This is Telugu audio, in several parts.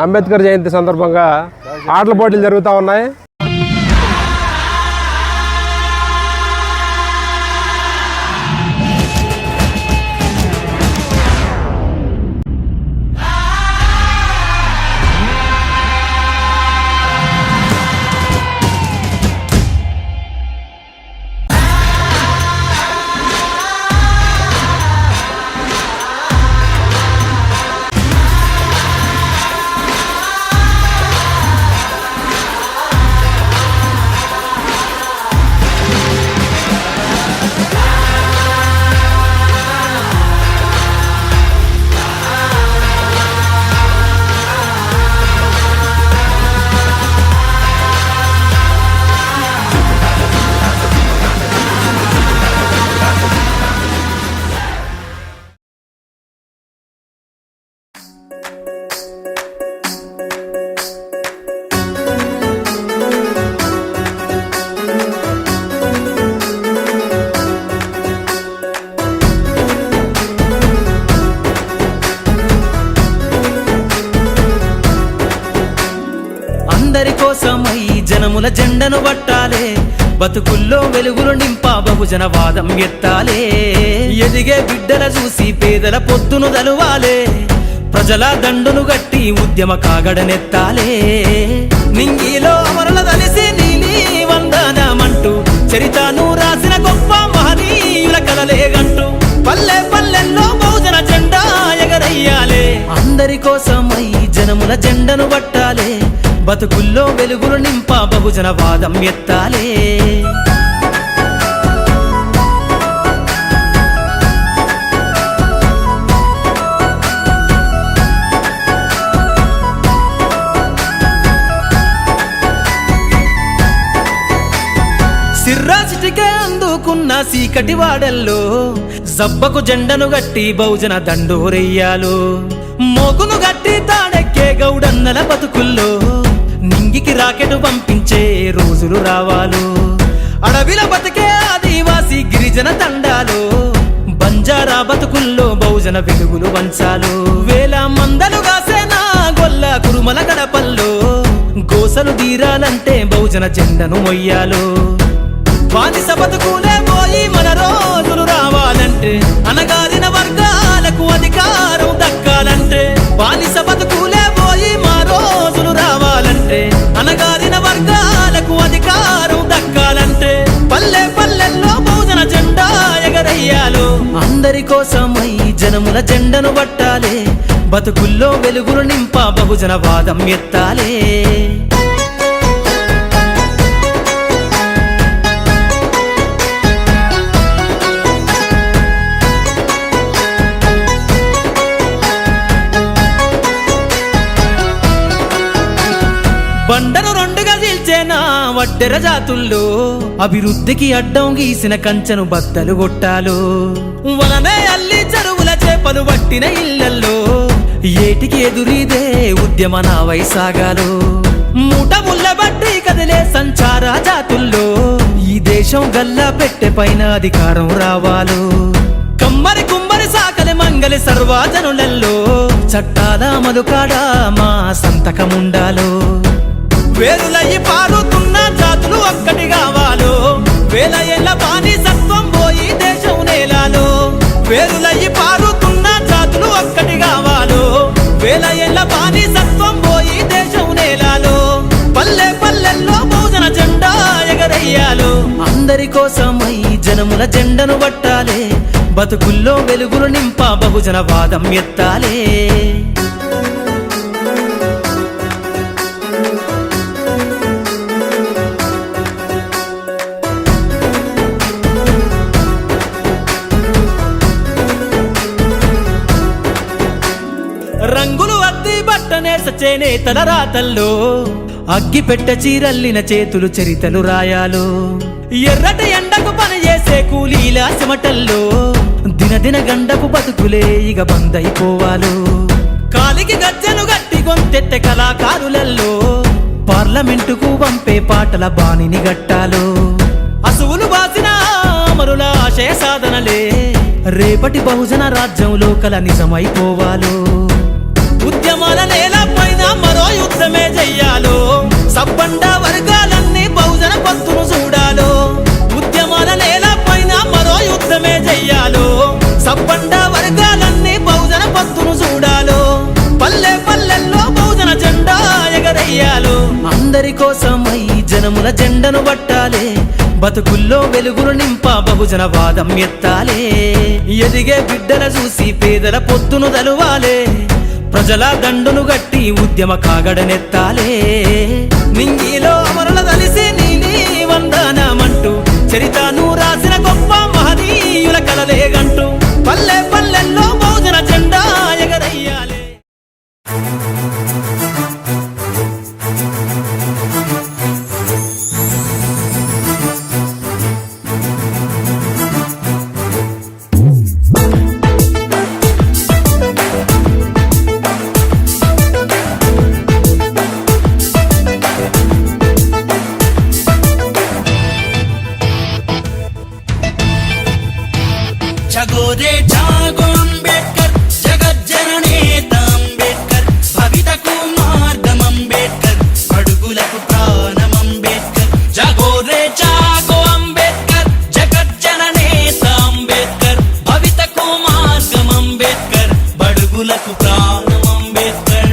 అంబేద్కర్ జయంతి సందర్భంగా ఆటల పోటీలు జరుగుతూ ఉన్నాయి. అందరి కోసమై జనముల జెండను పట్టాలే, బతుకుల్లో వెలుగులు నింపా బహుజన వాదం ఎత్తాలే. ఎదిగే బిడ్డల చూసి పేదల పొద్దును దలువాలే, ప్రజల దండును గట్టి ఉద్యమ కాగడనెత్తాలే. నింగిలో అమరుల దలిసి నీలి వందనమంటూ చరితను రాసిన గొప్ప మహనీయుల కలలేగంటూ పల్లె పల్లెల్లో బహుజన జెండా ఎగరయ్యాలే. అందరి కోసమై జనముల జెండను పట్టాలే, బతుకుల్లో వెలుగులు నింపా బహుజన వాదం ఎత్తాలే. సిర్రాసిటికే అందుకున్న సీకటి వాడల్లో జబ్బకు జెండను గట్టి బహుజన దండోరెయ్యాలు. మోగును గట్టి తాడెక్కే గౌడన్నల బతుకుల్లో నింగికి రాకెట్ పంపించే రోజులు రావాలు. అడవిల బతికే ఆదివాసి గిరిజన తండాలు, బంజారా బతుకుల్లో బహుజన వెలుగులు వంచాలు. వేల మందలు కాసేనా గొల్ల కురుమల గడపల్లో గోసలు తీరాలంటే బహుజన జెండను మొయ్యాలు. బానిస బతుకులే పోయి మన రోజులు రావాలంటే, అనగారిన వర్గాలకు అధికారం దక్కాలంటే. బానిస బతుకులే పోయి మా రోజులు రావాలంటే, అనగారిన వర్గాలకు అధికారం దక్కాలంటే పల్లె పల్లెల్లో బహుజన జెండా ఎగరయ్యాలు. అందరి కోసమై జనముల జెండను పట్టాలే, బతుకుల్లో వెలుగులు నింపా బహుజన వాదం ఎత్తాలే. బండను రెండుగా చీల్చేనా వడ్డెర జాతుల్లో అభివృద్ధికి అడ్డం గీసిన కంచెను బద్దలు కొట్టాలు. వలనే అల్లి చెరువుల చేపలు పట్టిన ఇళ్లల్లో ఏటికి ఎదురీదే ఉద్యమ నావై సాగాలు. మూట ముళ్ళ బట్టి కదిలే సంచార జాతుల్లో ఈ దేశం గల్లా పెట్టె పైన అధికారం రావాలు. కమ్మరి కుమ్మరి సాకలి మంగలి సర్వజనులలో చట్టాల అమలుకాడ మా సంతకముండాలు. వేరులయ్యి పారుతున్న జాతులు ఒక్కటి కావాలో, వేల ఏళ్ళ బానిసత్వం పోయి దేశం నేలాలో. వేరులయ్యి పారుతున్న జాతులు ఒక్కటి కావాలో, వేల ఏళ్ళ బానిసత్వం పోయి దేశం నేలాలో. పల్లె పల్లెల్లో బహుజన జెండా ఎగరయ్యాలు. అందరి కోసమై జనముల జెండను పట్టాలే, బతుకుల్లో వెలుగులు నింపా బహుజన వాదం ఎత్తాలే. రంగులు అద్ది బట్టనేస చేనేతల రాతల్లో అగ్గి పెట్ట చీరల్లిన చేతులు చరితలు రాయాలు. ఎర్రటి ఎండకు పని చేసే కూలీల చెమటల్లో దినదిన గండపు బతుకులే ఇక బందైపోవాలు. కాలికి గజ్జెను గట్టి గొంతెత్తె కళాకారులల్లో పార్లమెంటుకు పంపే పాటల బాణిని గట్టాలు. అసువులు బాసిన అమరుల ఆశయ సాధనలే రేపటి బహుజన రాజ్యంలో కల నిజమైపోవాలు. ఉద్యమాల నేల పైన అందరి కోసమై జనముల జెండను పట్టాలే, బతుకుల్లో వెలుగులు నింప బహుజన వాదం ఎత్తాలే. ఎదిగే బిడ్డల చూసి పేదల పొత్తును తలువాలే, ప్రజల దండును గట్టి ఉద్యమ కాగడనెత్తాలే. నింగిలో అమరుల తలిసి నీలి వందనమంటూ చరితను రాసిన గొప్ప మహనీయుల కలలేగంటూ పల్లె పల్లెల్లో బహుజన జెండా ఎగరయ్యాలే. జగో రే జాగో అంబేద్కర్, జగజ్జననేత అంబేద్కర్, భవితకు మార్గం అంబేద్కర్, అడుగులకు ప్రాణం అంబేద్కర్. జగో రే జాగో అంబేద్కర్, జగజ్జననేత అంబేద్కర్, భవితకు మార్గం అంబేద్కర్, బడుగులకు ప్రాణం అంబేద్కర్.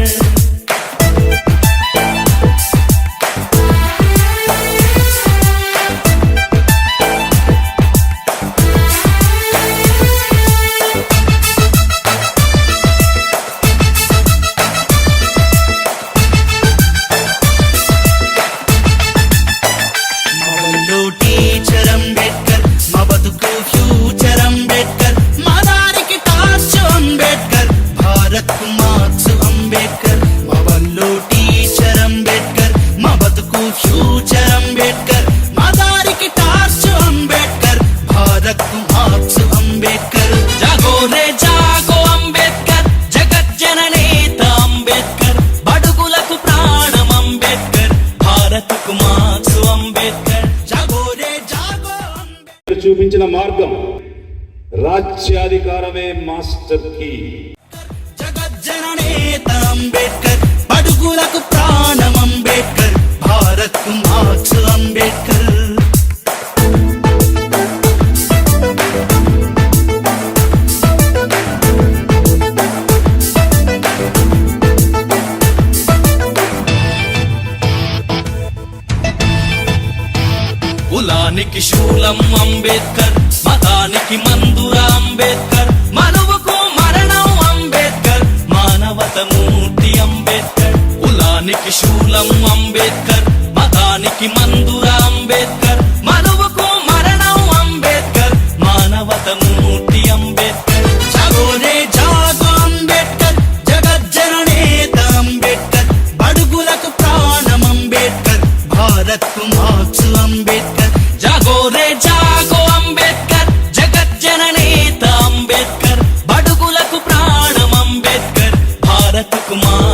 టీచర్ అంబేద్కర్, మా బతుకు ఫ్యూచర్ అంబేద్కర్, మా దారికి టార్చ్ అంబేద్కర్, భారత్ కు మార్క్స్ అంబేద్కర్. మా వల్లో టీచర్ అంబేద్కర్, మా బతుకు ఫ్యూచర్ అంబేద్కర్, మా దారికి టార్చ్ అంబేద్కర్, భారత్ కు మార్క్స్ అంబేద్కర్. జాగో రే జాగో అంబేద్కర్, జగజ్జననేత అంబేద్కర్, బడుగులకు ప్రాణం అంబేద్కర్, భారత్ కు మార్క్స్ అంబేద్కర్. చూపించిన మార్గం రాజ్యాధికారమే మాస్టర్ కీ. జగజ్జననేత అంబేద్కర్, బడుగులకు ప్రాణం అంబేద్కర్, భారత్ కు మార్క్స్ అంబేద్కర్. కులానికి శూలం అంబేద్కర్, మతానికి మందురా అంబేద్కర్, మనువుకు మరణం అంబేద్కర్, మానవత మూర్తి అంబేద్కర్. కులానికి శూలం అంబేద్కర్, మతానికి మందురా అంబేద్కర్, మనువుకు మరణం అంబేద్కర్, మానవత మూర్తి అంబేద్కర్. జగో రే జాగో అంబేద్కర్, జగజ్జననేత అంబేద్కర్, బడుగులకు ప్రాణం అంబేద్కర్, భారత్ కు మార్క్స్ అంబేద్కర్. జాగో రే జాగో అంబేద్కర్, జగజ్జననేత అంబేద్కర్, బడుగులకు ప్రాణం అంబేద్కర్, భారత్ కు మార్క్స్